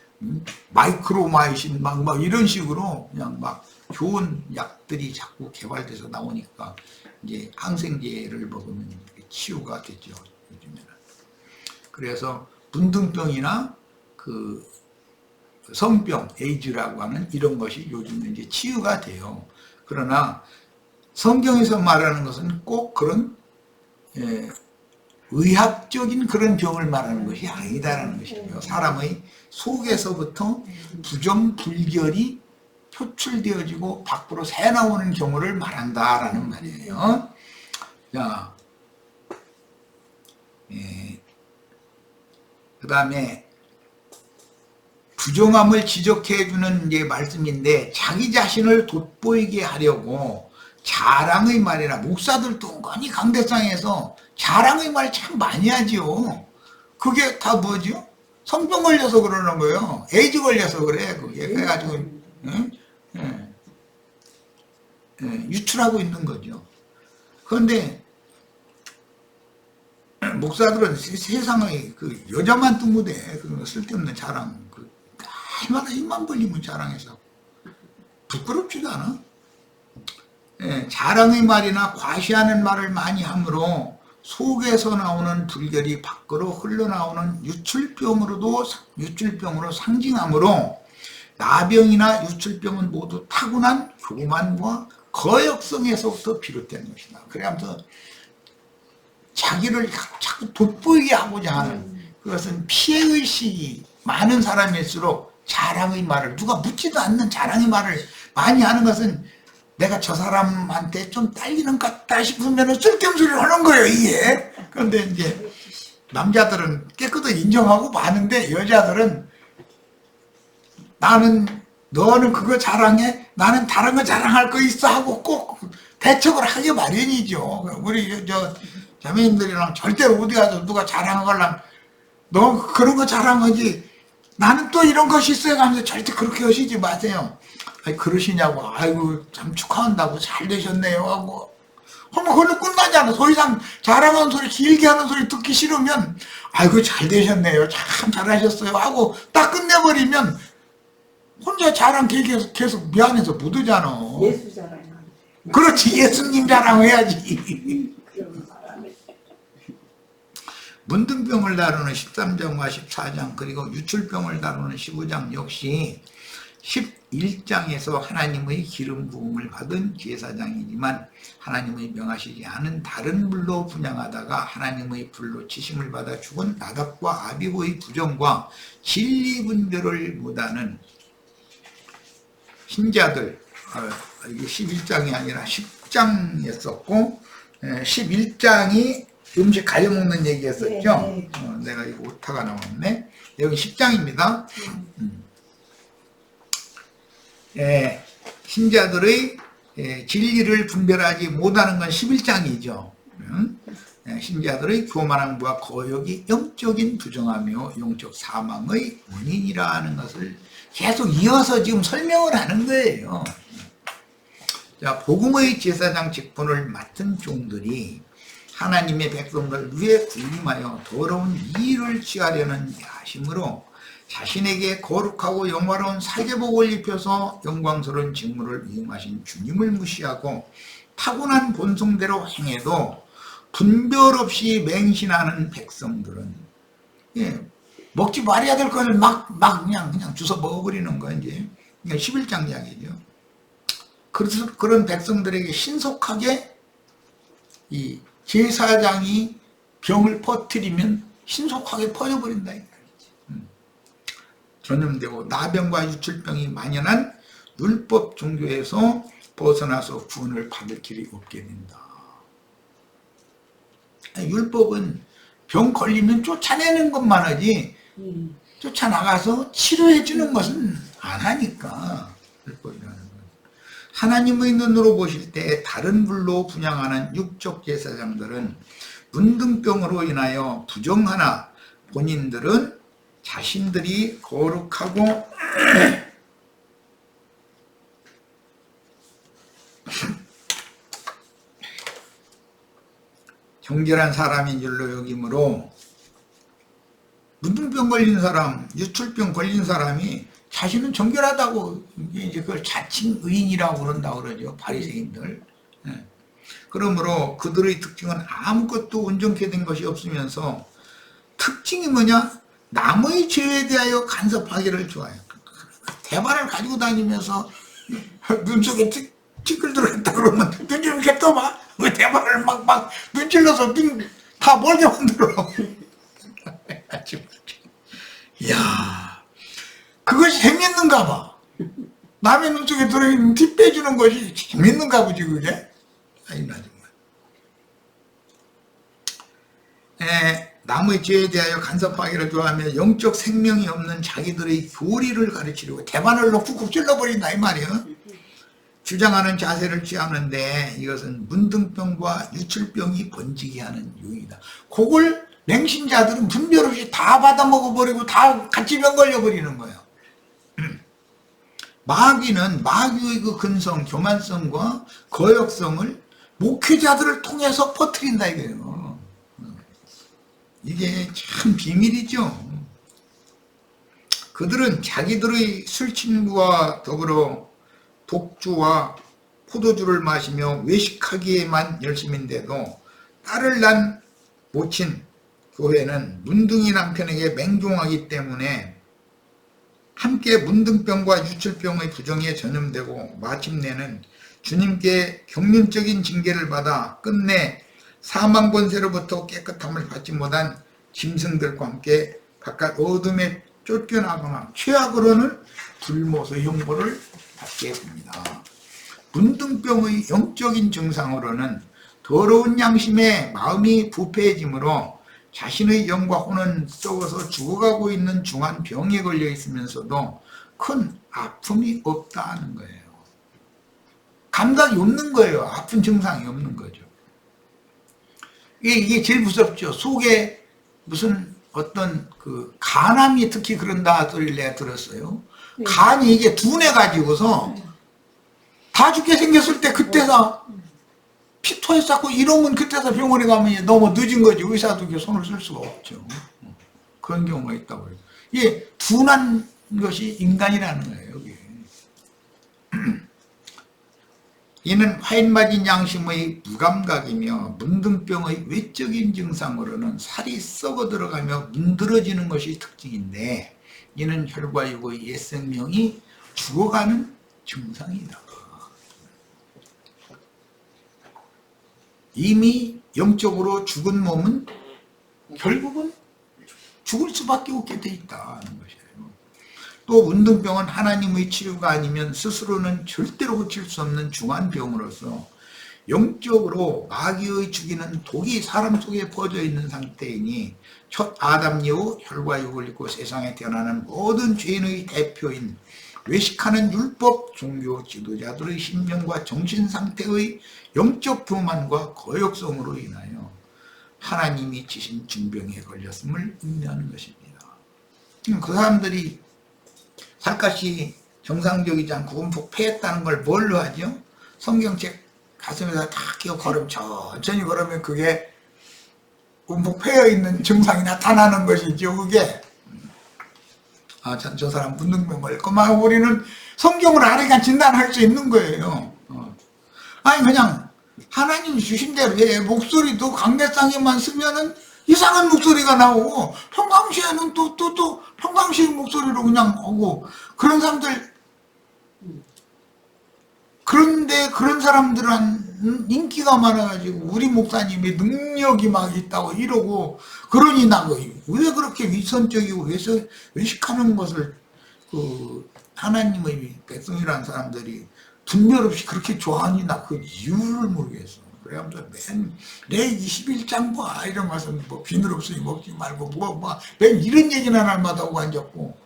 마이크로마이신 막 이런 식으로 그냥 막 좋은 약들이 자꾸 개발돼서 나오니까 이제 항생제를 먹으면 치유가 되죠, 요즘에는. 그래서 분등병이나 그 성병, 에이즈라고 하는 이런 것이 요즘에 이제 치유가 돼요. 그러나 성경에서 말하는 것은 꼭 그런 의학적인 그런 병을 말하는 것이 아니다라는 것이고요. 사람의 속에서부터 부정불결이 표출되어지고 밖으로 새나오는 경우를 말한다라는 말이에요. 자, 그 다음에 부정함을 지적해주는 이제 말씀인데, 자기 자신을 돋보이게 하려고 자랑의 말이나, 목사들도 은근히 강대상에서 자랑의 말 참 많이 하지요. 그게 다 뭐죠? 성병 걸려서 그러는 거예요. 에이즈 걸려서 그래. 그게 그래가지고 유출하고 있는 거죠. 그런데 목사들은 세상의 그 여자만 뜬무대 그 쓸데없는 자랑, 그 얼마나 힘만 벌리면 자랑해서 부끄럽지도 않아. 자랑의 말이나 과시하는 말을 많이 하므로 속에서 나오는 불결이 밖으로 흘러나오는 유출병으로 상징하므로, 나병이나 유출병은 모두 타고난 교만과 거역성에서부터 비롯된 것이다. 그래서 자기를 자꾸 돋보이게 하고자 하는, 그것은 피해의식이 많은 사람일수록 자랑의 말을, 누가 묻지도 않는 자랑의 말을 많이 하는 것은 내가 저 사람한테 좀 딸리는 것 같다 싶으면 쓸데없는 소리를 하는 거예요, 이게. 그런데 이제 남자들은 깨끗하게 인정하고 마는데, 여자들은 너는 그거 자랑해? 나는 다른 거 자랑할 거 있어? 하고 꼭 대척을 하기 마련이죠. 우리 자매님들이랑 절대로 어디 가서 누가 자랑하려면 너 그런 거 자랑하지, 나는 또 이런 것이 있어요 하면서 절대 그렇게 하시지 마세요. 아니, 그러시냐고, 아이고 참 축하한다고, 잘 되셨네요 하고 하면 그걸로 끝나잖아. 더 이상 자랑하는 소리, 길게 하는 소리 듣기 싫으면 아이고 잘 되셨네요, 참 잘하셨어요 하고 딱 끝내버리면 혼자 자랑 계속 미안해서 못 하잖아. 예수 자랑. 그렇지, 예수님 자랑해야지. 문둥병을 다루는 13장과 14장, 그리고 유출병을 다루는 15장 역시 11장에서 하나님의 기름 부음을 받은 제사장이지만 하나님의 명하시지 않은 다른 불로 분향하다가 하나님의 불로 치심을 받아 죽은 나답과 아비후의 부정과 진리분별을 못하는 신자들, 이게 11장이 아니라 10장이었었고 11장이 음식 가려 먹는 얘기였었죠. 내가 이거 오타가 나왔네. 여기 10장입니다. 신자들의 진리를 분별하지 못하는 건 11장이죠. 신자들의 교만함과 거역이 영적인 부정하며 영적 사망의 원인이라는 것을 계속 이어서 지금 설명을 하는 거예요. 자, 복음의 제사장 직분을 맡은 종들이 하나님의 백성들 위에 군림하여 더러운 이를 취하려는 야심으로 자신에게 거룩하고 영화로운 사제복을 입혀서 영광스러운 직무를 이용하신 주님을 무시하고 타고난 본성대로 행해도 분별 없이 맹신하는 백성들은, 먹지 말아야 될 것을 막 그냥 주워 먹어버리는 거, 이제 11장 이야기죠. 그래서 그런 백성들에게 신속하게 이 제사장이 병을 퍼뜨리면 신속하게 퍼져버린다. 전염되고 나병과 유출병이 만연한 율법 종교에서 벗어나서 구원을 받을 길이 없게 된다. 율법은 병 걸리면 쫓아내는 것만 하지 쫓아나가서 치료해 주는 것은 안 하니까. 율법이라는 건 하나님의 눈으로 보실 때 다른 불로 분향하는 육적 제사장들은 문둥병으로 인하여 부정하나 본인들은 자신들이 거룩하고 정결한 사람인 줄로 여기므로 문둥병 걸린 사람, 유출병 걸린 사람이 자신은 정결하다고 이제 그걸 자칭 의인이라고 그런다고 그러죠. 바리새인들. 예. 그러므로 그들의 특징은 아무것도 온전케 된 것이 없으면서 특징이 뭐냐? 남의 죄에 대하여 간섭하기를 좋아해요. 대발을 가지고 다니면서 눈 속에 티끌 들어갔다 그러면 눈 좀 이렇게 떠봐. 왜 대발을 막 눈질러서 눈 다 멀게 만들어. 이야, 그것이 재밌는가 봐. 남의 눈 속에 들어있는 티 빼주는 것이 재밌는가 보지 그게? 아니 정말. 남의 죄에 대하여 간섭하기를 좋아하며 영적 생명이 없는 자기들의 교리를 가르치려고 대만을 놓고 쿡 찔러버린다 이 말이야. 주장하는 자세를 취하는데 이것은 문둥병과 유출병이 번지게 하는 요인이다. 그걸 맹신자들은 분별 없이 다 받아먹어버리고 다 같이 병 걸려버리는 거예요. 마귀는 마귀의 그 근성, 교만성과 거역성을 목회자들을 통해서 퍼뜨린다 이거예요. 이게 참 비밀이죠. 그들은 자기들의 술친구와 더불어 독주와 포도주를 마시며 외식하기에만 열심인데도 딸을 낳은 모친 교회는 문둥이 남편에게 맹종하기 때문에 함께 문둥병과 유출병의 부정에 전염되고 마침내는 주님께 경륜적인 징계를 받아 끝내 사망 권세로부터 깨끗함을 받지 못한 짐승들과 함께 바깥 어둠에 쫓겨나거나 최악으로는 불모의 형벌을 받게 됩니다. 문둥병의 영적인 증상으로는 더러운 양심에 마음이 부패해지므로 자신의 영과 혼은 썩어서 죽어가고 있는 중한 병에 걸려 있으면서도 큰 아픔이 없다는 거예요. 감각이 없는 거예요. 아픈 증상이 없는 거죠. 이게 제일 무섭죠. 속에 무슨 어떤 그 간암이 특히 그런다 소리를 내가 들었어요. 네. 간이 이게 둔해가지고서 다 죽게 생겼을 때 그때서 피토에 쌓고 이러면 그때서 병원에 가면 이제 너무 늦은 거지. 의사도 이렇게 손을 쓸 수가 없죠. 그런 경우가 있다고 해요. 이게 둔한 것이 인간이라는 거예요. 여기. 이는 화인 맞은 양심의 무감각이며 문둥병의 외적인 증상으로는 살이 썩어 들어가며 문드러지는 것이 특징인데 이는 혈과 육의 옛 생명이 죽어가는 증상이다. 이미 영적으로 죽은 몸은 결국은 죽을 수밖에 없게 돼 있다는 것이에요. 또 문둥병은 하나님의 치료가 아니면 스스로는 절대로 고칠 수 없는 중한 병으로서 영적으로 마귀의 죽이는 독이 사람 속에 퍼져 있는 상태이니 첫 아담 이후 혈과 육을 입고 세상에 태어나는 모든 죄인의 대표인 외식하는 율법 종교 지도자들의 신명과 정신 상태의 영적 교만과 거역성으로 인하여 하나님이 지신 중병에 걸렸음을 의미하는 것입니다. 그 사람들이 살갗이 정상적이지 않고 움푹 패했다는 걸 뭘로 하죠? 성경책 가슴에다 탁 끼고 걸으면 천천히 걸으면 그게 움푹 패여 있는 증상이 나타나는 것이죠. 그게 저 사람 문둥병 걸렸구만. 우리는 성경을 알아야 진단할 수 있는 거예요. 아니 그냥 하나님 주신 대로 해. 목소리도 강대상에만 쓰면은 이상한 목소리가 나오고 평상시에는 또 평상시 목소리로 그냥 하고 그런 사람들. 그런데 그런 사람들은 인기가 많아가지고 우리 목사님이 능력이 막 있다고 이러고 그러니 나 왜 그렇게 위선적이고 외식하는 것을 그 하나님의 백성이라는 사람들이 분별 없이 그렇게 좋아하니 나 그 이유를 모르겠어. 그래가면서 내 21장 봐 이런 말씀 뭐 비늘 없으니 먹지 말고 맨 이런 얘기나 날마다 하고 앉았고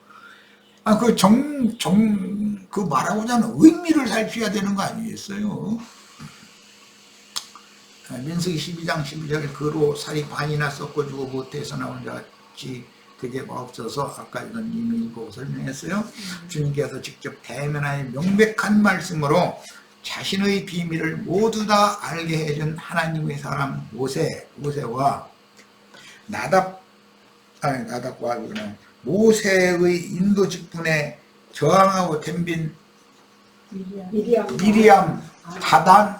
그 말하고자 하는 의미를 살펴야 되는 거 아니겠어요? 민수기 12장 12절 그로 살이 반이나 섞어주고 못해서 나온 자같이 그게 없어서 아까 이건 이미 보고 설명했어요. 주님께서 직접 대면하여 명백한 말씀으로 자신의 비밀을 모두 다 알게 해준 하나님의 사람 모세와 나답과 모세의 인도 직분에 저항하고 덤빈 미리암, 다단,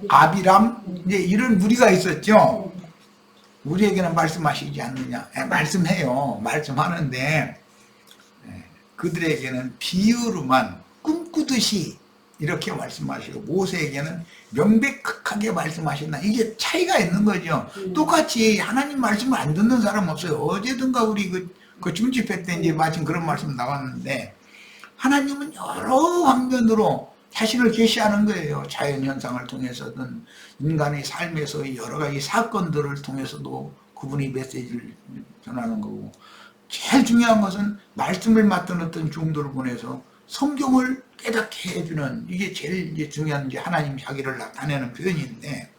아비람, 이제 이런 무리가 있었죠. 우리에게는 말씀하시지 않느냐? 말씀해요. 말씀하는데 그들에게는 비유로만 꿈꾸듯이 이렇게 말씀하시고 모세에게는 명백하게 말씀하신다. 이게 차이가 있는 거죠. 똑같이 하나님 말씀을 안 듣는 사람 없어요. 어제든가 우리 그 중집회 때 이제 마침 그런 말씀 나왔는데 하나님은 여러 방면으로 자신을 계시하는 거예요. 자연현상을 통해서든 인간의 삶에서 여러 가지 사건들을 통해서도 그분이 메시지를 전하는 거고 제일 중요한 것은 말씀을 맡은 어떤 종들을 보내서 성경을 깨닫게 해주는 이게 제일 이제 중요한 게 하나님 자기를 나타내는 표현인데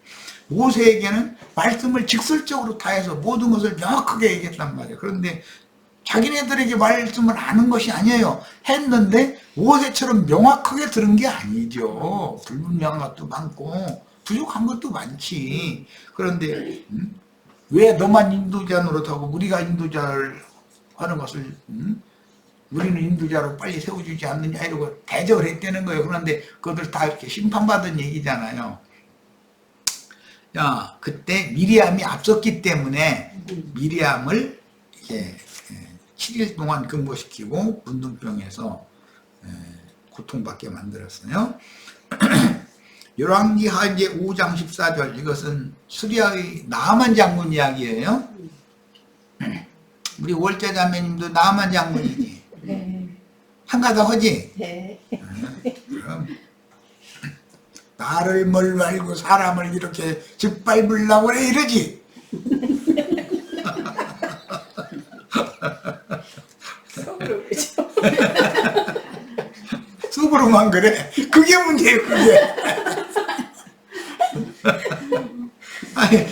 모세에게는 말씀을 직설적으로 다 해서 모든 것을 명확하게 얘기했단 말이에요. 그런데 자기네들에게 말씀을 아는 것이 아니에요. 했는데 모세처럼 명확하게 들은 게 아니죠. 불분명한 것도 많고 부족한 것도 많지. 그런데 왜 너만 인도자 노릇하고 우리가 인도자를 하는 것을 우리는 인도자로 빨리 세워주지 않느냐 이러고 대적을 했다는 거예요. 그런데 그것들 다 이렇게 심판받은 얘기잖아요. 야, 그때 미리암이 앞섰기 때문에 미리암을 이렇게 7일 동안 근무시키고 문둥병에서 고통받게 만들었어요. 열왕기하 이제 5장 14절 이것은 수리아의 나아만 장군 이야기예요. 우리 월자 자매님도 나아만 장군이지. 네. 한가닥 하지? 네. 그럼 나를 뭘 말고 사람을 이렇게 짓밟으려고 그래 이러지? 속으로 그죠? 속으로만 그래? 그게 문제예요 그게. 아니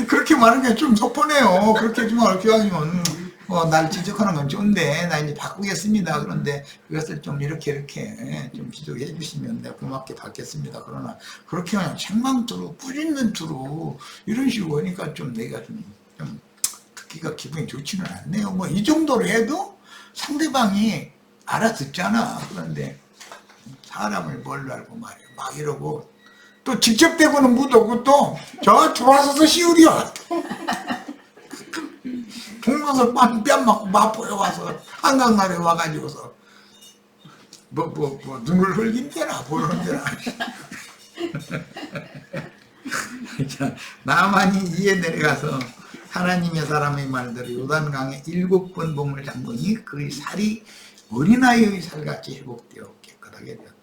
그렇게 말하는 게 좀 속보네요. 그렇게 좀 이렇게 하면 날 지적하는 건 좋은데 나 이제 바꾸겠습니다. 그런데 그것을 좀 이렇게 좀 지적해 주시면 내가 고맙게 받겠습니다. 그러나 그렇게 그냥 책망투로 뿌리는 투로 이런 식으로 하니까 좀 내가 좀 듣기가 기분이 좋지는 않네요. 뭐 이 정도로 해도 상대방이 알아듣잖아. 그런데 사람을 뭘로 알고 말이야 막 이러고 또 직접 대고는 못하고 또 저 들어와서 시우리야. 동서서 뺨 맞고 마포에 와서 한강날에 와가지고서 눈을 흘긴대나 보는데나. 나만이 이에 내려가서 하나님의 사람의 말대로 요단강에 7번 몸을 잠그니 그의 살이 어린아이의 살같이 회복되어 깨끗하게 되었다.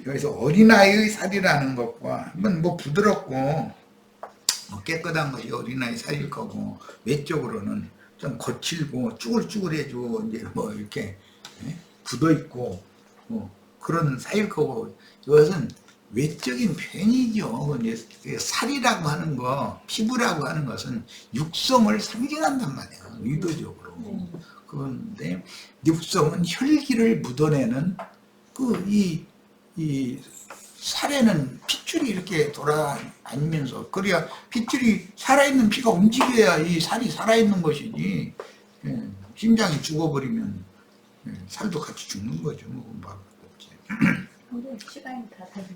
여기서 어린아이의 살이라는 것과 한번 부드럽고 깨끗한 것이 어린아이 살일 거고 외적으로는 좀 거칠고 쭈글쭈글해지고 이제 이렇게 굳어 있고 그런 살일 거고 이것은 외적인 표현이죠. 이제 살이라고 하는 거, 피부라고 하는 것은 육성을 상징한단 말이에요. 의도적으로. 그런데 육성은 혈기를 묻어내는 이 살에는 핏줄이 이렇게 돌아다니면서 그래야 핏줄이 살아있는 피가 움직여야 이 살이 살아있는 것이지 심장이 죽어버리면 살도 같이 죽는 거죠. 시간이 다 다르지.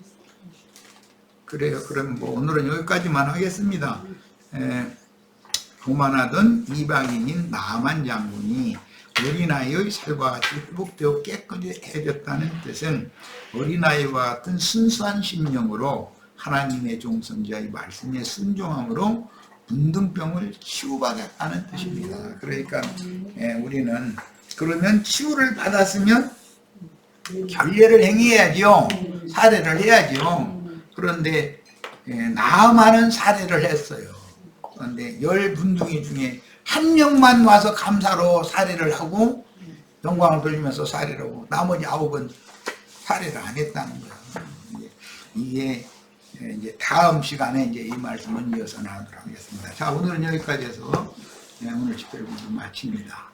그래요. 그럼 오늘은 여기까지만 하겠습니다. 교만하던 이방인인 나아만 장군이 어린아이의 살과 같이 회복되어 깨끗해졌다는 뜻은 어린아이와 같은 순수한 심령으로 하나님의 종선자의 말씀에 순종함으로 문둥병을 치유받았다는 뜻입니다. 그러니까 우리는 그러면 치유를 받았으면 결례를 행해야죠. 사례를 해야죠. 그런데 나아만은 사례를 했어요. 그런데 10문둥이 중에 한 명만 와서 감사로 사례를 하고 영광을 돌리면서 사례를 하고 나머지 9은 사례를 안 했다는 거예요. 이게 이제 다음 시간에 이제 이 말씀은 이어서 나누도록 하겠습니다. 자, 오늘은 여기까지 해서 오늘 집회를 마칩니다.